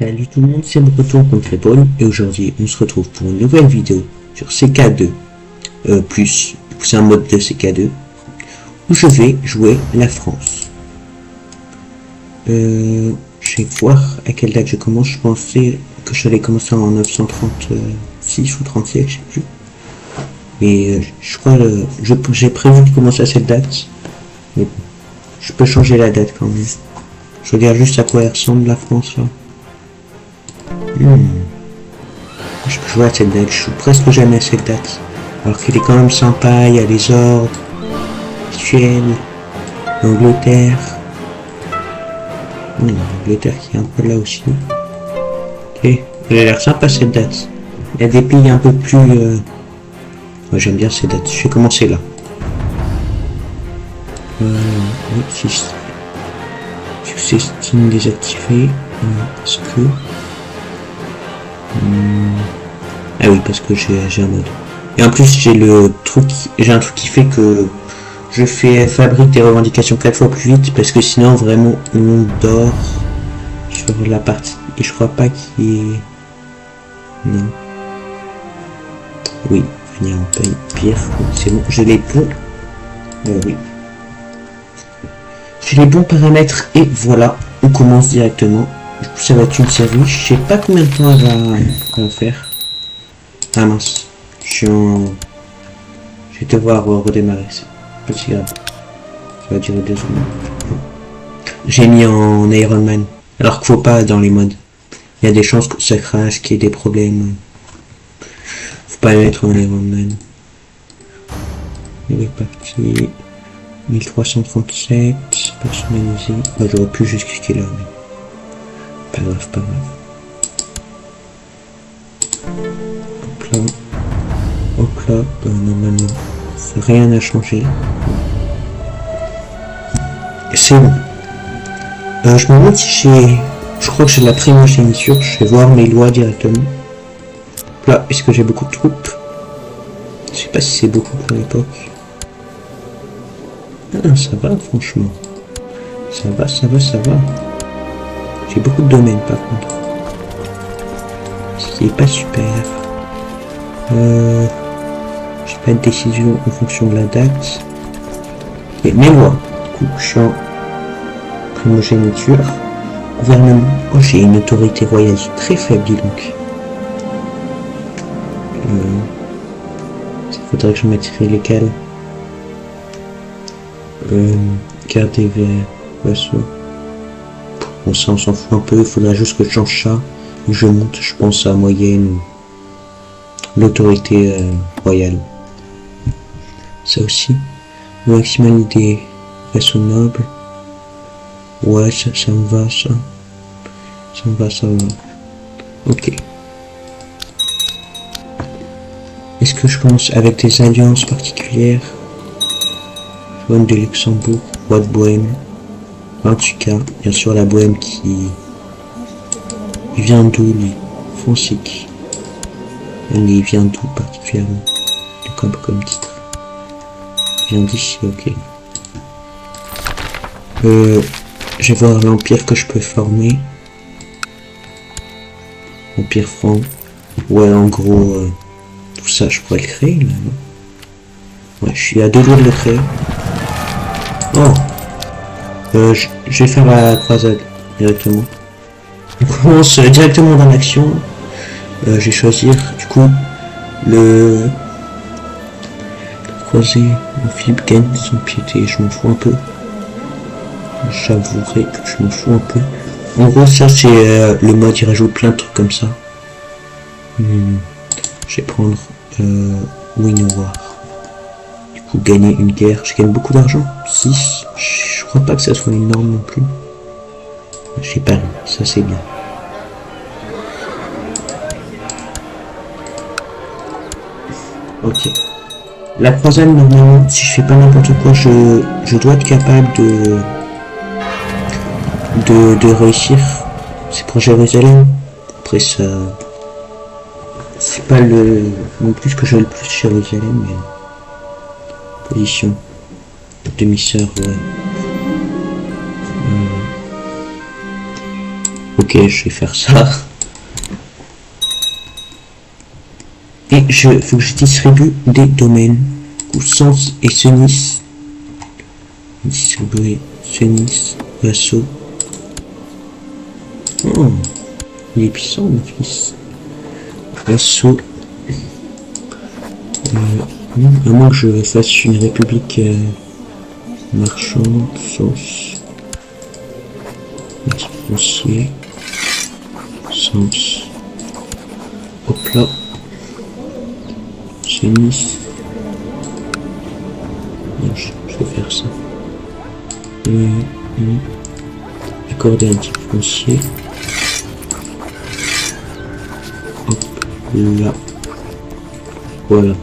Salut tout le monde, c'est le retour contre Paul et aujourd'hui on se retrouve pour une nouvelle vidéo sur CK2 plus, c'est un mode de CK2 où je vais jouer la France. Je vais voir à quelle date je commence. Je pensais que j'allais commencer en 936 ou 37, je sais plus. Mais je crois j'ai prévu de commencer à cette date. Mais bon, je peux changer la date quand même. Je regarde juste à quoi elle ressemble la France là. Je peux jouer à cette date, je joue presque jamais à cette date. Alors qu'il est quand même sympa, il y a les ordres, Suède, l'Angleterre. L'Angleterre qui est un peu là aussi. Ok, elle a l'air sympa cette date. Il y a des pays un peu plus... Moi j'aime bien ces dates, je vais commencer là. Système désactivé. Est-ce que... Ah oui, parce que j'ai un mode. Et en plus j'ai un truc qui fait que je fabrique des revendications 4 fois plus vite parce que sinon vraiment on dort sur la partie. Et je crois pas qu'il y ait... Non. Oui, venir en paye pire. C'est bon, j'ai les bons. Oui. J'ai les bons paramètres et voilà, on commence directement. Du coup, ça va être une série. Je sais pas combien de temps elle va faire. Ah mince. Je vais devoir redémarrer. C'est pas si grave. Ça va durer 2 secondes. J'ai mis en Ironman. Alors qu'il faut pas dans les modes. Il y a des chances que ça crache, qu'il y ait des problèmes. Faut pas le mettre en Ironman. Il est parti. 1337. Personnalisé. Bah, j'aurais pu juste cliquer là. Mais... Pas grave, pas grave. Hop là. Hop là. Normalement, rien n'a changé. C'est bon. Je me demande si je crois que j'ai la primogéniture. Je vais voir mes lois directement. Hop là, est-ce que j'ai beaucoup de troupes? Je sais pas si c'est beaucoup pour l'époque. Ah, ça va, franchement. Ça va. J'ai beaucoup de domaines par contre. Ce qui est pas super. J'ai pas de décision en fonction de la date. Et mes lois. Du coup, je suis en primogéniture. Gouvernement. Oh, j'ai une autorité royale très faible, dis donc. Il faudrait que je mette lesquels. Garder vers vassaux. Bon, ça on s'en fout un peu, il faudra juste que je change ça. Et je monte, je pense, à moyenne l'autorité royale. Ça aussi. Le maximal des vassaux nobles. Ouais, ça me va, ça. Ça me va. Ok. Est-ce que je commence avec des alliances particulières? Bohème de Luxembourg, roi de Bohème, 28K, bien sûr la Bohème qui vient d'où lui? Foncique. Il vient d'où particulièrement? Comme titre. Il vient d'ici, ok. Je vais voir l'empire que je peux former. Empire franc. Ouais, en gros, tout ça je pourrais le créer là, non? Ouais, je suis à 2 doigts de le créer. Oh, je vais faire la croisade directement. On commence directement dans l'action. Je vais choisir du coup le croisé amphibie gagne son piété. Je m'en fous un peu. J'avouerai que je m'en fous un peu. En gros, ça c'est le mode, il rajoute plein de trucs comme ça. Je vais prendre Win War. Gagner une guerre, je gagne beaucoup d'argent, 6, je crois pas que ça soit énorme non plus. J'ai pas, ça c'est bien. Ok. La croisade, normalement, si je fais pas n'importe quoi, je dois être capable de réussir. C'est pour Jérusalem. Après ça, c'est pas non plus que je veux le plus Jérusalem, mais... Position. Demi-sœur, ouais. Ok. Ok, je vais faire ça. Et faut que je distribue des domaines. Sens et Senis. Distribuer Senis, vassaux. Oh, il est puissant mon fils. Vassaux. À moins que je fasse une république marchande, sens. Foncier. Sens. Hop là. Senis. Je vais faire ça. Accorder un type foncier. Hop là. Voilà.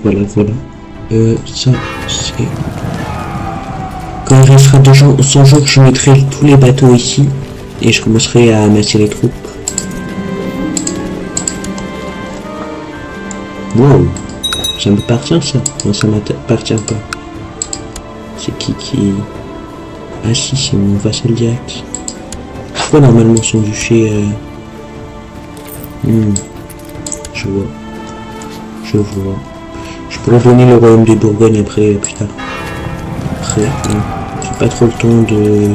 Voilà. Ça, c'est... Quand il restera 100 jours, je mettrai tous les bateaux ici. Et je commencerai à amasser les troupes. Wow. Ça m'appartient ça? Non, ça m'appartient pas. C'est qui? Ah si, c'est mon vassal direct. C'est quoi normalement son duché Je vois. Je pourrais donner le royaume de Bourgogne après, plus tard. Après, j'ai pas trop le temps de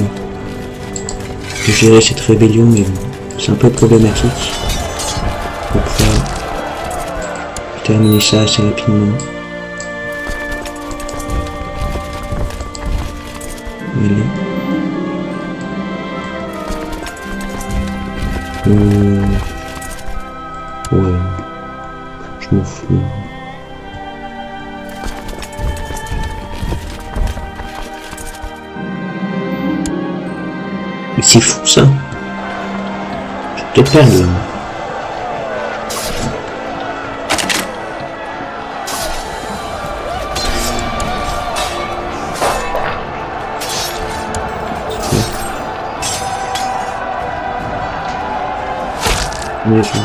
gérer cette rébellion, mais c'est un peu problématique. Donc terminer ça assez rapidement. Allez. Ouais. Je m'en fous. Mais c'est fou ça. Je vais peut-être perdre là. Mais je vais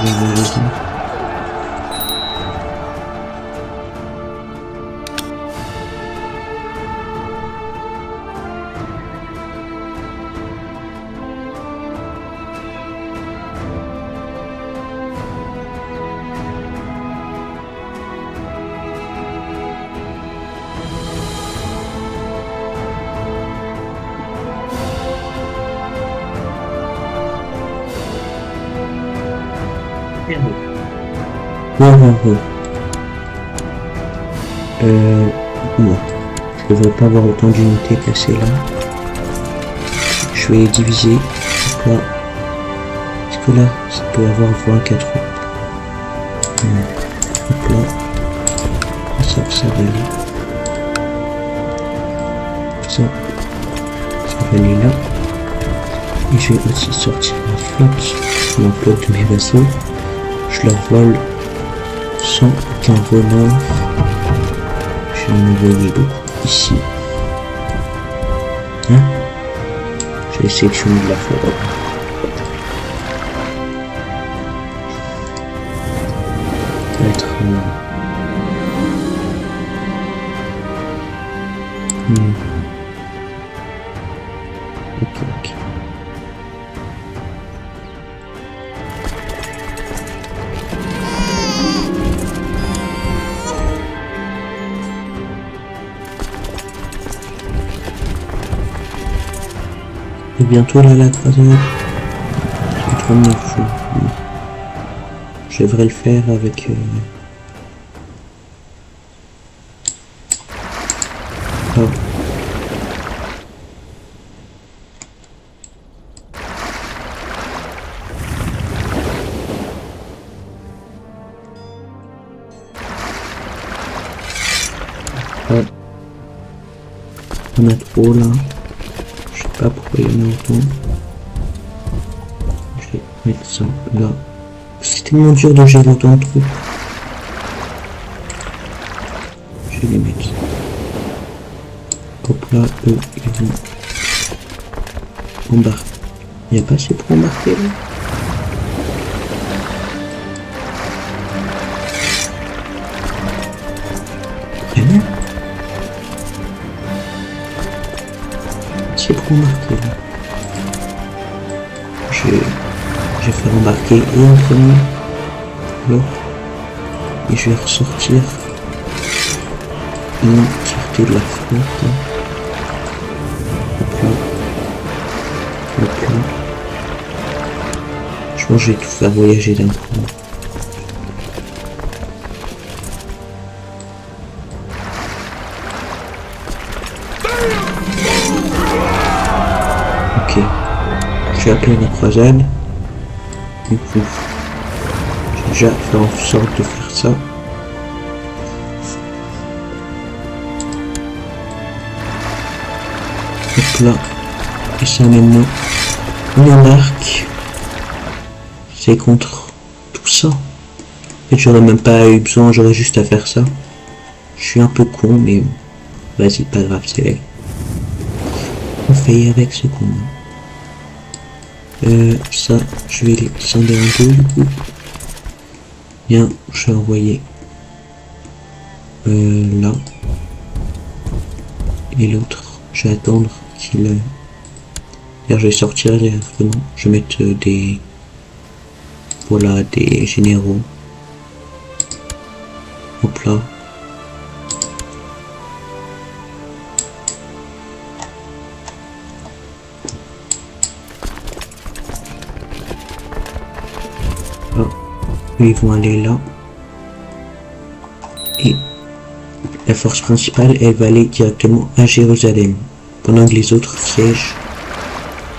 Non, je devrais pas avoir autant d'unités placées là. Je vais diviser. Pourquoi? Est-ce que là, ça peut avoir 24 troupes? Hop là. Ça va aller. Ça va aller là. Et je vais aussi sortir la flotte. Mon flotte de mes vassaux. Je leur vole sans aucun voleur. Je vais en envoyer beaucoup ici. Hein? Je vais sélectionner de la flotte. Ça va être... Ok. Et bientôt là la croisade. C'est 39 jours. Je devrais le faire avec... Oh. Ouais. On a trop là. Je sais pas pourquoi il y en a autant. Je vais mettre ça là. C'est tellement dur de gérer autant de troupes. Je vais les mettre. Hop là, eux, ils vont embarquer. Il n'y a pas assez pour embarquer là. C'est pour embarquer là. je vais faire embarquer un premier, l'autre, et je vais ressortir une sortie de la flotte. Hop là. Hop là. Je pense que je vais tout faire voyager d'un coup. Ok. Je vais appeler la croisade. Je vais déjà faire en sorte de faire ça. Hop là. Et ça maintenant. On embarque. C'est contre tout ça. En fait, j'aurais même pas eu besoin, j'aurais juste à faire ça. Je suis un peu con, mais vas-y, pas grave, c'est elle. On fait avec ce qu'on a. Ça, je vais les scinder un peu du coup. Bien, je vais envoyer là. Et l'autre, je vais attendre qu'il... D'ailleurs, je vais sortir directement. Je vais mettre des... Voilà, des généraux. Hop là. Là. Ils vont aller là. Et la force principale, elle va aller directement à Jérusalem. Pendant que les autres siègent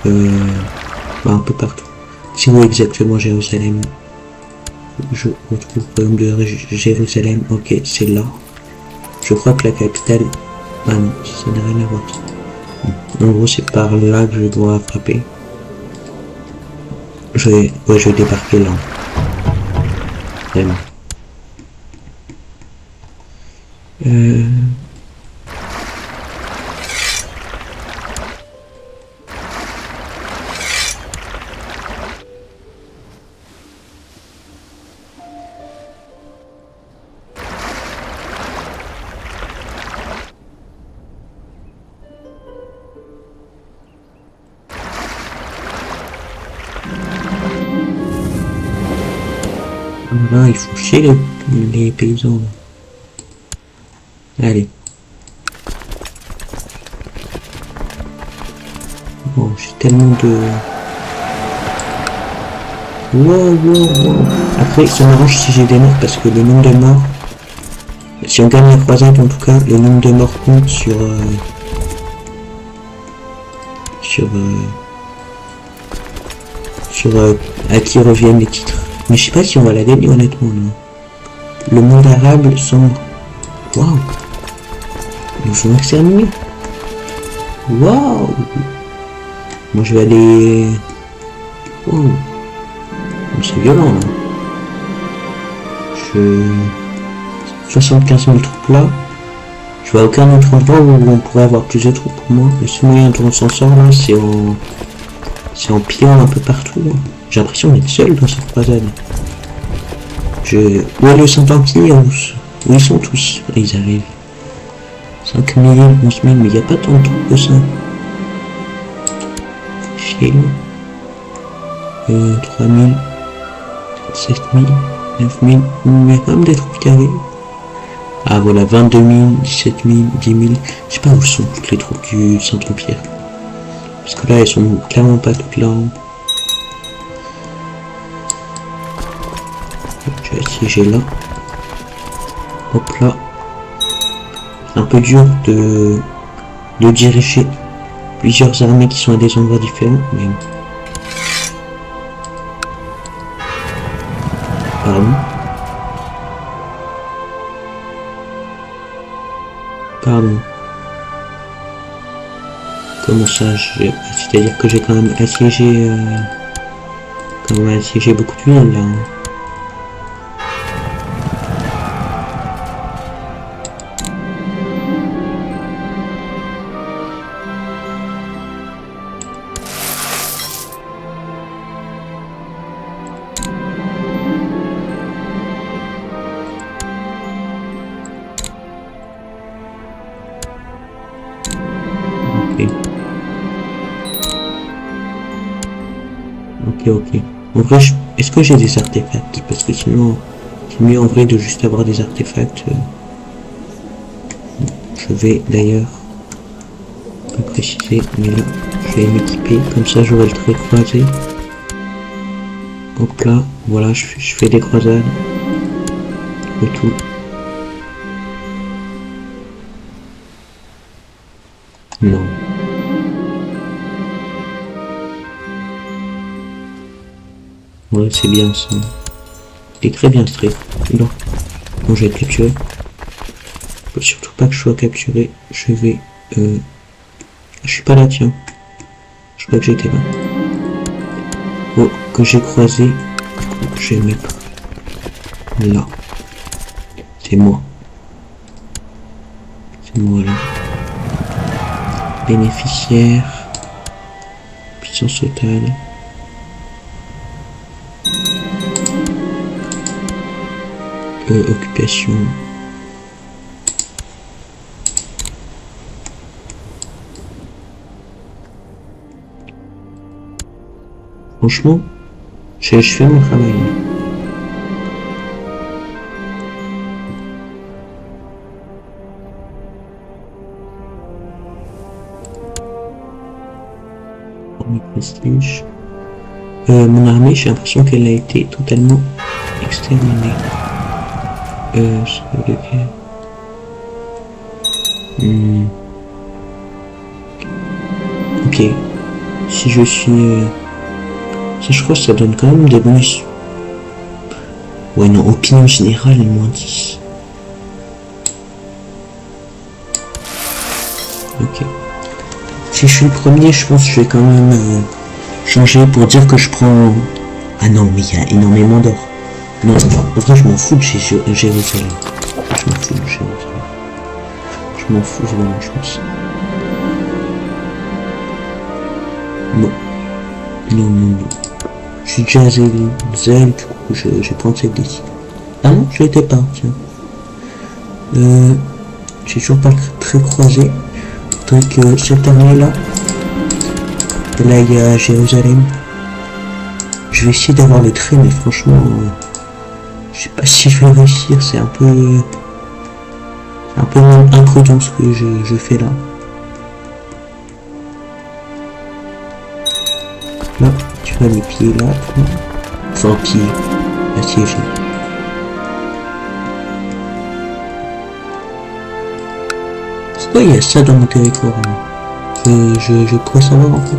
un peu partout. C'est où exactement Jérusalem? Je retrouve le royaume de Jérusalem. Ok, c'est là. Je crois que la capitale... Ah non, ça n'a rien à voir. En gros, c'est par là que je dois frapper. Je vais débarquer là. Vraiment. Voilà, il faut chier les paysans. Allez. Bon, j'ai tellement de... Wow. Après, ça m'arrange si j'ai des morts parce que le nombre de morts... Si on gagne la croisade, en tout cas, le nombre de morts compte sur... à qui reviennent les titres. Mais je sais pas si on va la gagner honnêtement. Non. Le monde arabe semble... Waouh. Nous ont exterminés. Waouh. Moi je vais aller... Waouh. C'est violent là. 75 000 troupes là. Je vois aucun autre endroit où on pourrait avoir plus de troupes pour moi. Le seul moyen dont on s'en sort là, c'est en pillant un peu partout. J'ai l'impression d'être seul dans cette croisade. Où est le Saint-Empire? Où ils sont tous? Ils arrivent. 5 000, 11 000, mais il n'y a pas tant de troupes que ça. Chill. 3 000, 7 000, 9 000. Il y a quand même des troupes qui arrivent. Ah voilà, 22 000, 17 000, 10 000. Je sais pas où sont toutes les troupes du Saint-Empire. Parce que là, elles sont clairement pas toutes là. Je vais assiéger là. Hop là. C'est un peu dur de diriger plusieurs armées qui sont à des endroits différents, mais... Pardon. Comment ça? C'est-à-dire que j'ai quand même assiégé... beaucoup de villes là. Ok, ok. En vrai, est-ce que j'ai des artefacts? Parce que sinon, c'est mieux en vrai de juste avoir des artefacts. Je vais d'ailleurs pas préciser, mais là, je vais m'équiper. Comme ça, j'aurai le trait croisé. Hop là, voilà, je fais des croisades. Et tout. Non. Ouais, c'est bien ça. C'est très bien ce trait. Non. Bon, je vais être capturé. Faut surtout pas que je sois capturé. Je vais... Je suis pas là, tiens. Je crois que j'étais là. Oh, que j'ai croisé. Je vais le mettre là. C'est moi. C'est moi là. Bénéficiaire. Puissance totale. Occupation. Franchement, je fais mon travail. Mes prestiges. Mon armée, j'ai l'impression qu'elle a été totalement exterminée. C'est lequel? Ok. Si je suis... Ça, je crois que ça donne quand même des bonus. Ouais, non, opinion générale, moins 10. Ok. Si je suis le premier, je pense que je vais quand même changer pour dire que je prends... Ah non, mais il y a énormément d'or. Non, en vrai, je m'en fous de Jérusalem. Je m'en fous de Jérusalem. Je m'en fous vraiment, je pense. Non. Non, non, non. Je suis déjà à Zel, du coup, je vais prendre cette décision. Ah non, je l'étais pas, tiens. J'ai toujours pas très croisé. Faudrait que cette armée-là, elle aille à Jérusalem. Je vais essayer d'avoir le trait, mais franchement, je sais pas si je vais réussir. C'est un peu imprudent ce que je fais là. Là, tu vas les pieds là, enfin pieds, assiégés. Pourquoi il y a ça dans mon territoire? Je pourrais savoir en fait.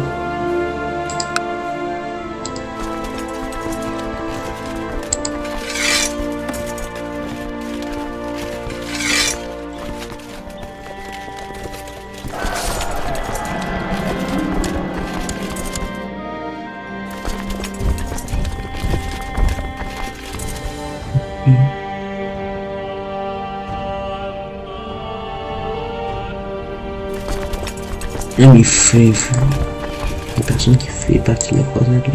Même il fait la personne qui fait partie de la croisade là.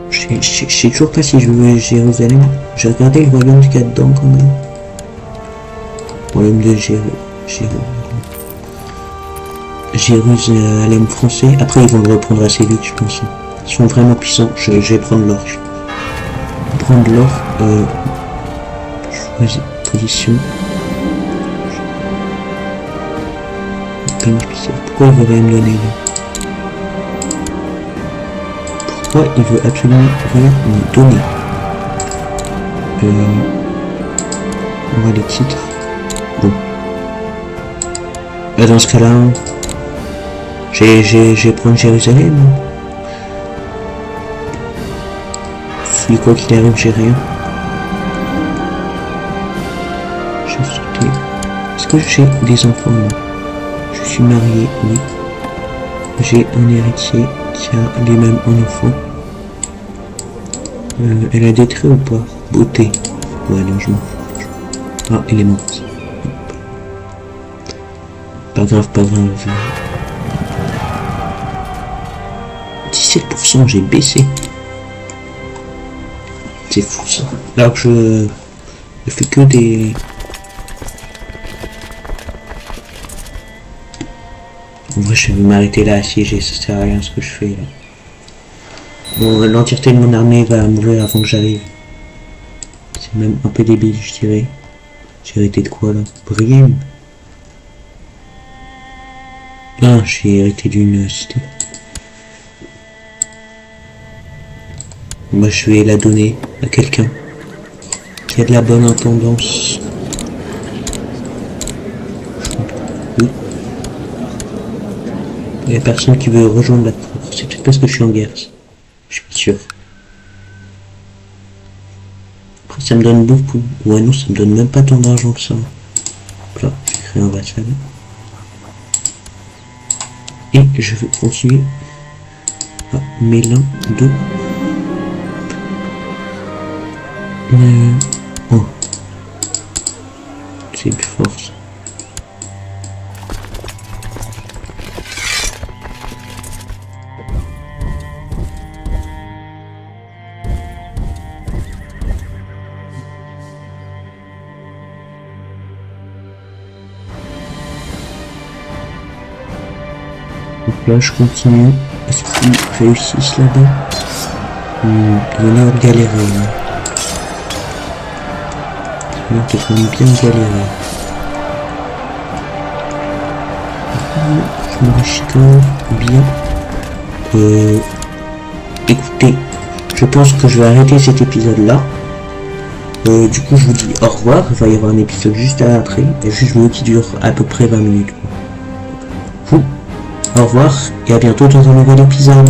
Je sais toujours pas si je veux Jérusalem. J'ai regardé le royaume qu'il y a dedans quand même. Royaume de Jérusalem français. Après ils vont le reprendre assez vite je pense. Ils sont vraiment puissants. Je vais prendre l'or. Prendre l'or. Choisis position. Pourquoi il veut rien me donner là? Pourquoi il veut absolument rien me donner? On va les titres. Bon. Dans ce cas-là, je vais prendre Jérusalem. Si quoi qu'il arrive, j'ai rien. Est-ce que j'ai des enfants? Non. Je suis marié, oui. J'ai un héritier qui a les mêmes enfants. Elle a des traits ou pas? Beauté. Ouais, non, je m'en fous. Ah, elle est morte. Pas grave, pas grave. 17%, j'ai baissé. C'est fou ça. Alors que je fais que des... En vrai, je vais m'arrêter là assiégé, ça sert à rien ce que je fais là. Bon, l'entièreté de mon armée va mourir avant que j'arrive. C'est même un peu débile, je dirais. J'ai hérité de quoi là? Briem. Ah, j'ai hérité d'une cité. Moi, je vais la donner à quelqu'un qui a de la bonne intendance. Oui. Il n'y a personne qui veut rejoindre la cour. C'est peut-être parce que je suis en guerre. Je suis pas sûr. Après, ça me donne beaucoup. Ouais, non, ça me donne même pas tant d'argent que ça. Là, j'ai créé un vassal. Et je vais continuer à Mélin 2. Oh. C'est une force. Donc là je continue. Est-ce qu'ils réussissent là-bas? Il y en a galéré. Là, t'es quand même bien galéré. Je m'enrichis quand même bien. Écoutez, je pense que je vais arrêter cet épisode-là. Du coup, je vous dis au revoir. Il va y avoir un épisode juste après. Et juste qui dure à peu près 20 minutes. Au revoir et à bientôt dans un nouvel épisode.